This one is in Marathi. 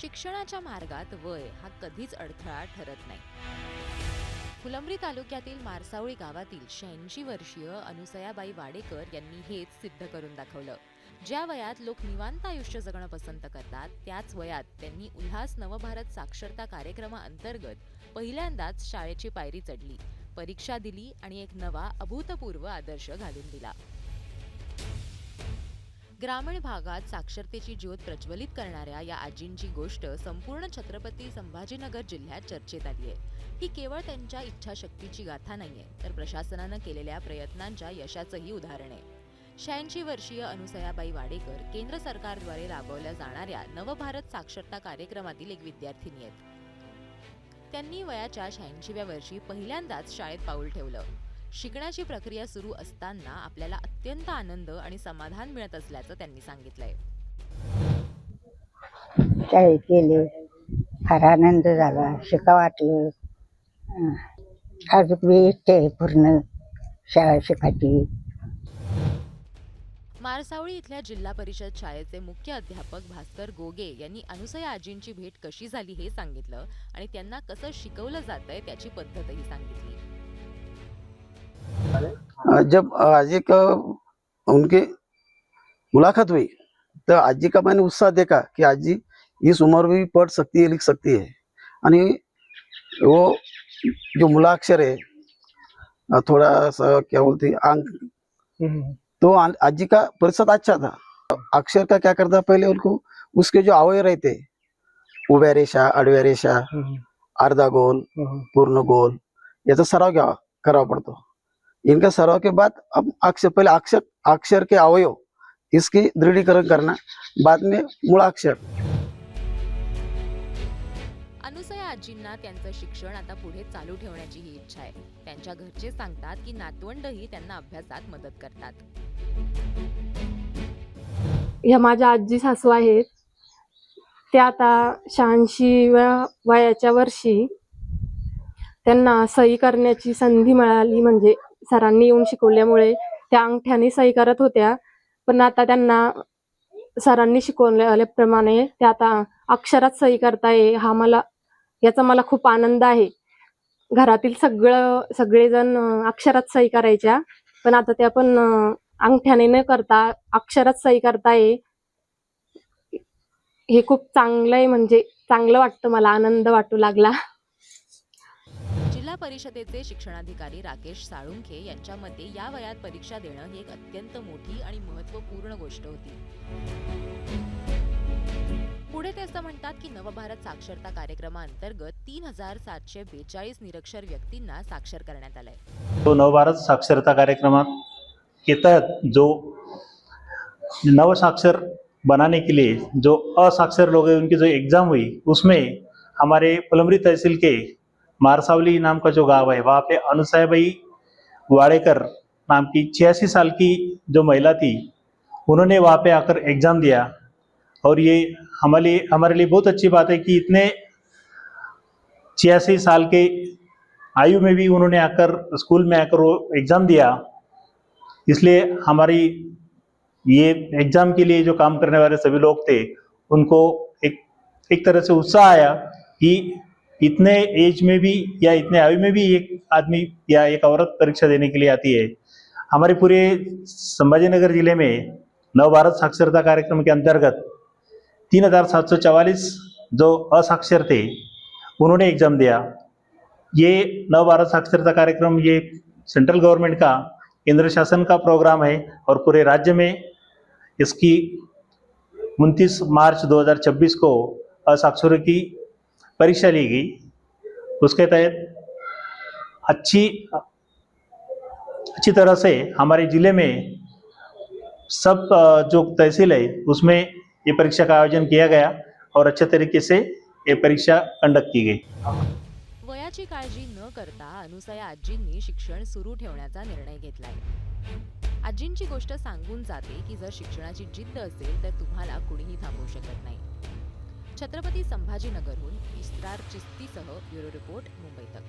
शिक्षणाच्या मार्गात वय हा कधीच अडथळा ठरत नाही. फुलंब्री तालुक्यातील मारसावळी गावातील 86 वर्षीय अनुसयाबाई वाडेकर यांनी हेच सिद्ध करून दाखवलं. ज्या वयात लोक निवांत आयुष्य जगणं पसंत करतात, त्याच वयात त्यांनी उल्हास नवभारत साक्षरता कार्यक्रमाअंतर्गत पहिल्यांदाच शाळेची पायरी चढली, परीक्षा दिली आणि एक नवा अभूतपूर्व आदर्श घालून दिला. ग्रामीण भागात साक्षरतेची ज्योत प्रज्वलित करणाऱ्या या आजींची गोष्ट संपूर्ण छत्रपती संभाजीनगर जिल्ह्यात चर्चेत आली आहे. ही केवळ त्यांच्या इच्छाशक्तीची गाथा नाहीये, तर प्रशासनानं केलेल्या प्रयत्नांच्या यशाचंही उदाहरण आहे. 86 वर्षीय अनुसयाबाई वाडेकर केंद्र सरकारद्वारे राबवल्या जाणाऱ्या नवभारत साक्षरता कार्यक्रमातील एक विद्यार्थिनी आहेत. त्यांनी वयाच्या 86व्या वर्षी पहिल्यांदाच शाळेत पाऊल ठेवलं. शिकण्याची प्रक्रिया सुरू असताना आपल्याला अत्यंत आनंद आणि समाधान मिळत असल्याचं त्यांनी सांगितलंय. शाळेत गेले, फार आनंद झाला, शिका वाटलं. अजून मी इच्छा आहे पूर्ण शाळा शिकायची. मारसावळी इथल्या जिल्हा परिषद शाळेचे मुख्य अध्यापक भास्कर गोगे यांनी अनुसया आजींची भेट कशी झाली हे सांगितलं आणि त्यांना कसं शिकवलं जातंय त्याची पद्धतही सांगितली. जब आजी का उनकी मुलाकात हुई तो आजी का मैंने उत्साह देखा कि आजी इस उम्र में भी पढ़ सकती है, लिख सकती है. आणि वो जो मुलाक्षर है थोड़ा सा क्या बोलते हैं अंक, तो आजी का परिषद अच्छा था. अक्षर का क्या करता पहले उनको उसके जो अवयव रहते, उभ्या रेषा, आडव्या रेषा, अर्धा गोल, पूर्ण गोल, याचा सराव करावा पड़तो. इनका सराव के बाद अब पहले अक्षर के अवयव इसकी दृढ़ीकरण करना, बाद में मूळाक्षर. अनुसया आजींना त्यांचं शिक्षण आता पुढे चालू ठेवण्याची ही इच्छा आहे. त्यांच्या घरचे सांगतात की नातवंडही त्यांना अभ्यासात मदत करतात. ह्या माझ्या आजी सासू आहेत. त्या आता 86व्या वयाच्या वर्षी त्यांना सही करण्याची संधी मिळाली. म्हणजे सरांनी येऊन शिकवल्यामुळे त्या अंगठ्याने सही करत होत्या, पण आता त्यांना सरांनी शिकवल्याप्रमाणे त्या आता अक्षरात सही करताय. याचा मला खूप आनंद आहे. घरातील सगळेजण अक्षरात सही करायच्या, पण आता त्या पण अंगठ्याने न करता अक्षरात सही करताय. हे खूप चांगलं आहे. म्हणजे चांगलं वाटतं, मला आनंद वाटू लागला. जिल्हा परिषदेचे शिक्षणाधिकारी राकेश साळुंखे यांच्या मते या वयात परीक्षा देणं ही एक अत्यंत मोठी आणि महत्त्वपूर्ण गोष्ट होती. पुढे ते असं म्हणतात की नवभारत साक्षरता कार्यक्रमाअंतर्गत 3742 निरक्षर व्यक्तींना साक्षर करण्यात आलंय. तो नवभारत साक्षरता कार्यक्रम के तहत जो नव साक्षर बनाने के लिए जो असाक्षर लोग हैं उनकी जो एग्जाम हुई, उसमें हमारे फुलंब्री तहसील के मारसावली नाम का जो गांव है, वहाँ पे अनुसयाबाई वाडेकर नाम की 86 साल की जो महिला थी, उन्होंने वहाँ पे आकर एग्जाम दिया. और ये हमारे लिए बहुत अच्छी बात है कि इतने 86 साल के आयु में भी उन्होंने आकर स्कूल में आकर वो एग्ज़ाम दिया. इसलिए हमारी ये एग्ज़ाम के लिए जो काम करने वाले सभी लोग थे, उनको एक तरह से उत्साह आया कि इतने एज में भी या इतने आयु में भी एक आदमी या एक औरत परीक्षा देने के लिए आती है. हमारे पूरे संभाजीनगर जिले में नवभारत साक्षरता कार्यक्रम के अंतर्गत 3744 जो असाक्षर थे, उन्होंने एग्ज़ाम दिया. ये नवभारत साक्षरता कार्यक्रम ये सेंट्रल गवर्नमेंट का, केंद्र शासन का प्रोग्राम है और पूरे राज्य में इसकी 29 मार्च 2026 को असाक्षरों की परीक्षा ली गई. उसके तहत अच्छी तरह से हमारे ज़िले में सब जो तहसील है उसमें ये परीक्षा का आयोजन किया गया और अच्छे तरीके से ये परीक्षा कंडक्ट की गई. वयाची काळजी न करता अनुसया आजींनी शिक्षण सुरू ठेवण्याचा निर्णय घेतलाय. आजींची गोष्ट सांगून जाते की जर शिक्षणाची जिद्द असेल तर तुम्हाला कुणीही थांबवू शकत नाही. छत्रपती संभाजीनगरहून इस्रार चिस्तीसह ब्युरो रिपोर्ट, मुंबई तक.